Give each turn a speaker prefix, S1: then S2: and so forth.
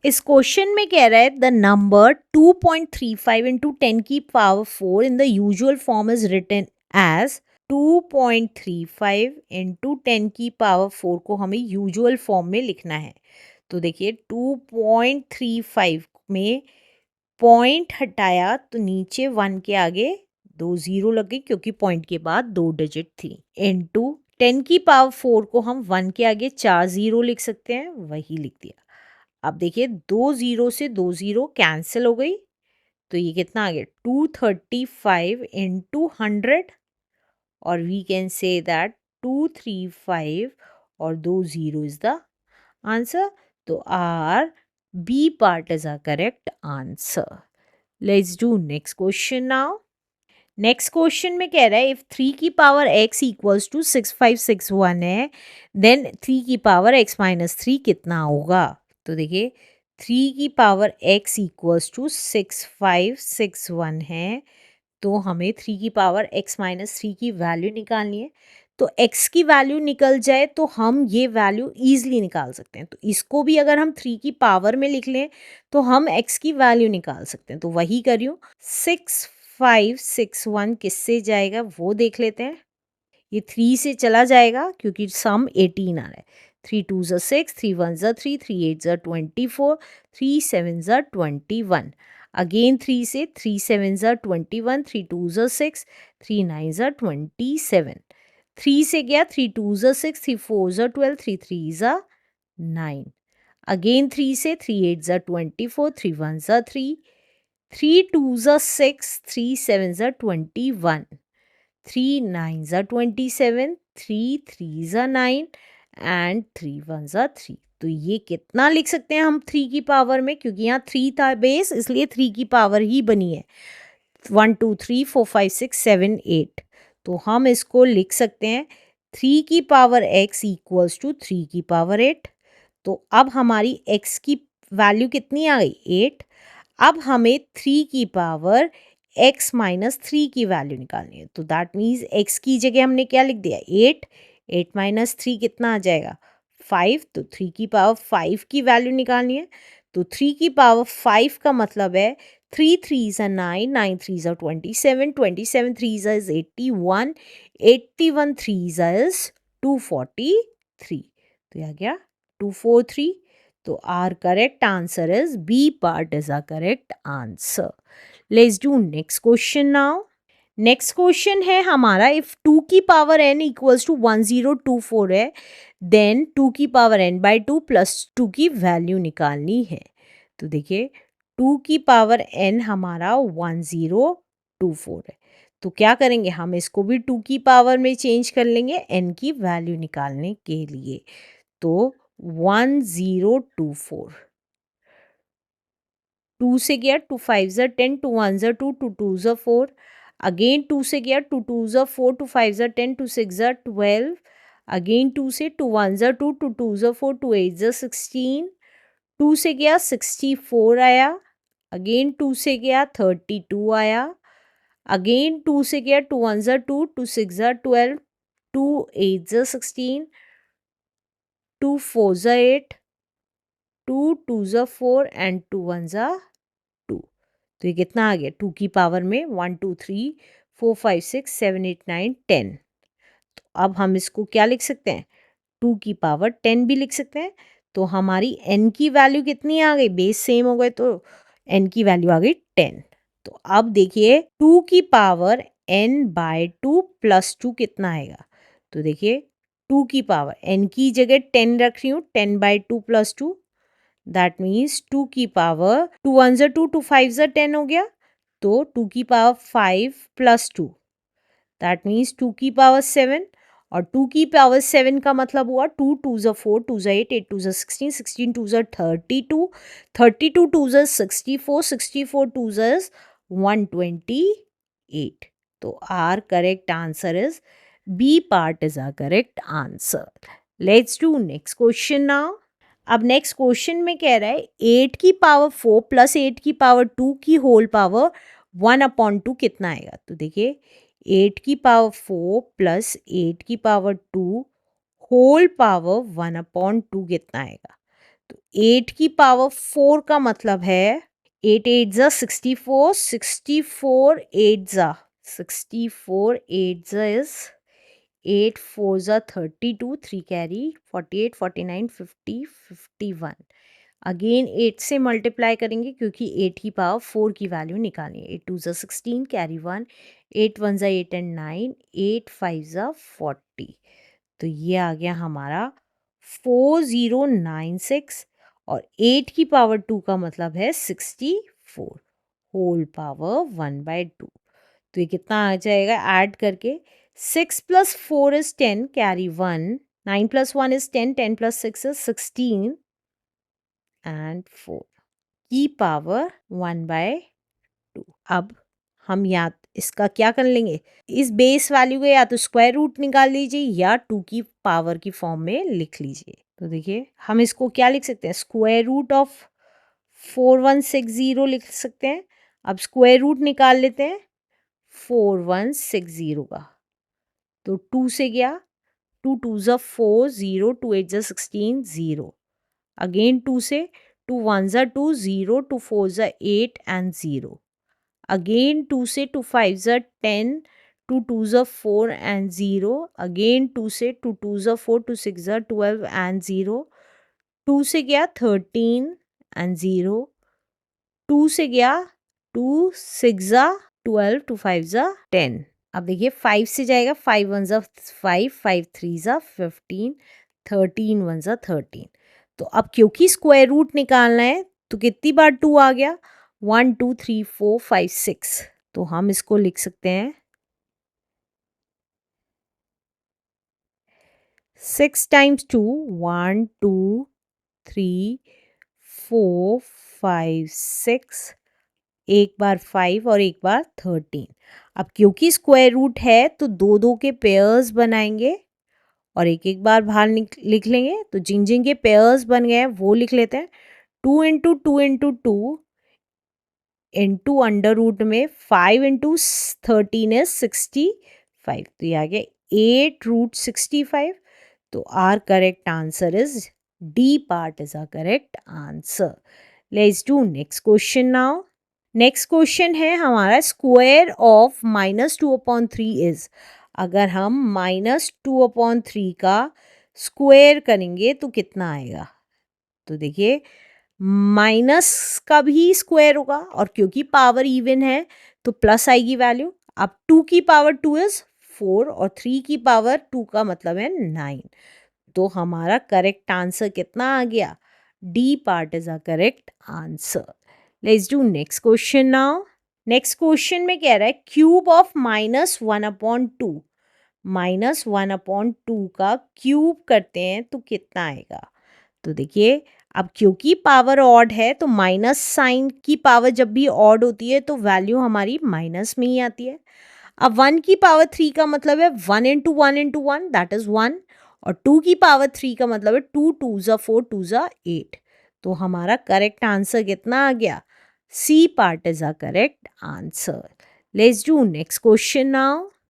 S1: इस क्वेश्चन में कह रहा है द नंबर 2.35 इंटू 10 की power 4 in the usual form is written as 2.35 into 10 की पावर 4 को हमें यूजुअल फॉर्म में लिखना है। तो देखिए 2.35 में पॉइंट हटाया तो नीचे 1 के आगे 2 जीरो लग गई क्योंकि पॉइंट के बाद 2 डिजिट थी। इंटू 10 की पावर 4 को हम 1 के आगे 4 जीरो लिख सकते हैं, वही लिख दिया। अब देखिए 2 जीरो से 2 जीरो कैंसिल हो गई, तो ये कितना आ गया 235 इंटू 100 और वी कैन से दैट 235 और 2 जीरो इज द आंसर। तो our B part is a correct answer. Let's do next question now. Next question में कह रहा है इफ 3 की पावर x इक्वल्स टू 6561 है देन 3 की पावर x माइनस 3 कितना होगा। तो देखिए 3 की पावर x इक्वल्स टू 6561 है, तो हमें 3 की पावर x माइनस 3 की वैल्यू निकालनी है। तो x की वैल्यू निकल जाए तो हम ये वैल्यू ईजिली निकाल सकते हैं। तो इसको भी अगर हम 3 की पावर में लिख लें तो हम x की वैल्यू निकाल सकते हैं। तो वही कर रही हूँ। 6561 किससे जाएगा वो देख लेते हैं। ये 3 से चला जाएगा क्योंकि सम 18 आ रहा है। 3 2 ज़ा 6, 3 1 ज़ा 3, 3 8 ज़ा 24, 3 7 ज़ा 21। अगेन 3 से 3 7 ज़ा 21, 3 2 ज़ा 6, 3 9 ज़ा 27। 3 से गया 3 2 ज़ा 6, 3 4 ज़ा 12, 3 3 ज़ा 9। अगेन 3 से 3 8 ज़ा 24, 3 1 ज़ा 3, 3 2 ज़ा 6, 3 7 ज़ा 21, 3 9 ज़ा 27, 3 3 ज़ा 9 एंड 3 1 ज़ा 3। तो ये कितना लिख सकते हैं हम 3 की पावर में, क्योंकि यहाँ 3 था बेस इसलिए 3 की पावर ही बनी है। 1 2 3 4 5 6 7 8। तो हम इसको लिख सकते हैं 3 की पावर x इक्वल्स टू 3 की पावर 8। तो अब हमारी x की वैल्यू कितनी आ गई 8। अब हमें 3 की पावर x माइनस 3 की वैल्यू निकालनी है। तो दैट मीन्स x की जगह हमने क्या लिख दिया 8। 8 माइनस 3 कितना आ जाएगा 5। तो 3 की पावर 5 की वैल्यू निकालनी है। तो 3 की पावर 5 का मतलब है 3 3 ज़ा 9, 9 3 ज़ा 27, 27 3 ज़ा इज 81, 81 3 ज़ा इज 243। तो यह गया 243। तो our correct answer is B part is our correct answer. Let's do next question now. Next question है हमारा इफ 2 की पावर n इक्वल्स टू 1024 है देन 2 की पावर n बाई 2 प्लस 2 की वैल्यू निकालनी है। तो देखिए 2 की पावर n हमारा 1024 है, तो क्या करेंगे हम इसको भी 2 की पावर में चेंज कर लेंगे n की वैल्यू निकालने के लिए। तो 1024 2 से गया 2 5 ज़ा 10, 2 1 ज़ा 2, 2 2 ज़ा 4। अगेन 2 से गया 2 2 ज़ा 4, 2 5 ज़ा 10, 2 6 ज़ा 12। अगेन 2 से 2 1 ज़ा 2, 2 2 ज़ा 4, 2 8 ज़ा 16। 2 से गया 64 आया। अगेन 2 से गया 32 आया। अगेन 2 से गया 2 1 ज़ा 2, 2 6 ज़ा 12, 2 8 ज़ा 16, 2 4 ज़ा 8, 2 2 ज़ा 4 एंड 2 1 ज़ा 2। तो ये कितना आ गया 2 की पावर में 1 2 3 4 5 6 7 8 9 10। तो अब हम इसको क्या लिख सकते हैं 2 की पावर 10 भी लिख सकते हैं। तो हमारी n की वैल्यू कितनी आ गई, बेस सेम हो गए तो n की वैल्यू आ गई 10। तो अब देखिए 2 की पावर n बाय 2 प्लस 2 कितना आएगा। तो देखिए 2 की पावर n की जगह 10 रख रही हूँ, 10 बाय 2 प्लस 2 दैट मीन्स 2 की पावर 2 1 ज़ा 2, 2 5 ज़ा 10 हो गया। तो 2 की पावर 5 प्लस 2 दैट मीन्स 2 की पावर 7। और 2 की पावर 7 का मतलब हुआ 2 2 ज़ा 4, 2 ज़ा 8, 8 2 ज़ा 16, 16 2 ज़ा 32, 32 2 ज़ा 64, 64 2 ज़ा 128। तो our correct answer is B part is our correct answer. Let's do next question now. अब नेक्स्ट क्वेश्चन में कह रहा है 8 की पावर 4 प्लस 8 की पावर 2 की होल पावर 1/2 कितना आएगा। तो देखिए 8 की पावर 4 प्लस 8 की पावर 2 होल पावर 1/2 कितना आएगा। तो 8 की पावर 4 का मतलब है 8 8 जा 64, 64 8 जा 64 8 जा is 8 4 जा 32, 3 कैरी 48 49 50 51। अगेन 8 से मल्टीप्लाई करेंगे क्योंकि 8 की पावर 4 की वैल्यू निकालनी है। 8 2 जा 16 कैरी 1, 8 1 जा 8 एंड 9, 8 5 जा 40। तो ये आ गया हमारा 4096 और 8 की पावर 2 का मतलब है 64 होल पावर 1/2। तो ये कितना आ जाएगा ऐड करके 6 + 4 is 10 carry 1, 9 + 1 is 10, 10 + 6 is 16 and 4 की पावर 1/2। अब हम या इसका क्या कर लेंगे, इस बेस वैल्यू के या तो स्क्वायर रूट निकाल लीजिए या 2 की पावर की फॉर्म में लिख लीजिए। तो देखिए हम इसको क्या लिख सकते हैं, स्क्वायर रूट ऑफ 4160 लिख सकते हैं। अब स्क्वायर रूट निकाल लेते हैं 4160 का। तो 2 से गया, 2 2 ज़ा 4 0, 2 8 ज़ा 16 0। अगेन 2 से, 2 1 ज़ा 2 0, 2 4 ज़ा 8 एंड 0। अगेन 2 से, 2 5 ज़ा 10, 2 2 ज़ा 4 एंड 0। अगेन 2 से, 2 2 ज़ा 4, 2 6 ज़ा 12 एंड 0। 2 से गया 13 एंड 0। 2 से गया 2 6 ज़ा 12, 2 5 ज़ा 10। अब देखिए 5 से जाएगा, 5 1 ज़ा 5, 5 3 ज़ा 15, 13 1 ज़ा 13। तो अब क्योंकि स्क्वायर रूट निकालना है तो कितनी बार 2 आ गया, 1 2 3 4 5 6। तो हम इसको लिख सकते हैं 6 टाइम्स 2 1 2 3 4 5 6, एक बार 5 और एक बार 13। अब क्योंकि स्क्वायर रूट है तो दो दो के पेयर्स बनाएंगे और एक एक बार बाहर लिख लेंगे। तो जिन जिन के पेयर्स बन गए हैं वो लिख लेते हैं। 2 into 2 into 2 into under root में 5 इंटू 13 इज 65। तो ये आ गया 8 रूट 65। तो our correct answer is D part is our correct answer. Let's do next question now. Next question है हमारा स्क्वायर ऑफ -2/3 इज। अगर हम -2/3 का स्क्वायर करेंगे तो कितना आएगा। तो देखिए माइनस का भी स्क्वायर होगा और क्योंकि पावर इवन है तो प्लस आएगी वैल्यू। अब 2 की पावर 2 इज 4 और 3 की पावर 2 का मतलब है 9। तो हमारा करेक्ट आंसर कितना आ गया, D part is a correct answer. Let's do next question now. Next question में कह रहा है क्यूब ऑफ -1/2। -1/2 का क्यूब करते हैं तो कितना आएगा। तो देखिए अब क्योंकि पावर ऑड है तो माइनस साइन की पावर जब भी ऑड होती है तो वैल्यू हमारी माइनस में ही आती है। अब 1 की पावर 3 का मतलब है 1 इंटू 1 इंटू 1 दैट इज 1 और 2 की पावर 3 का मतलब है 2 2 ज़ा 4 2 ज़ा 8। तो हमारा करेक्ट आंसर कितना आ गया, C part is a correct answer. Let's do next question now.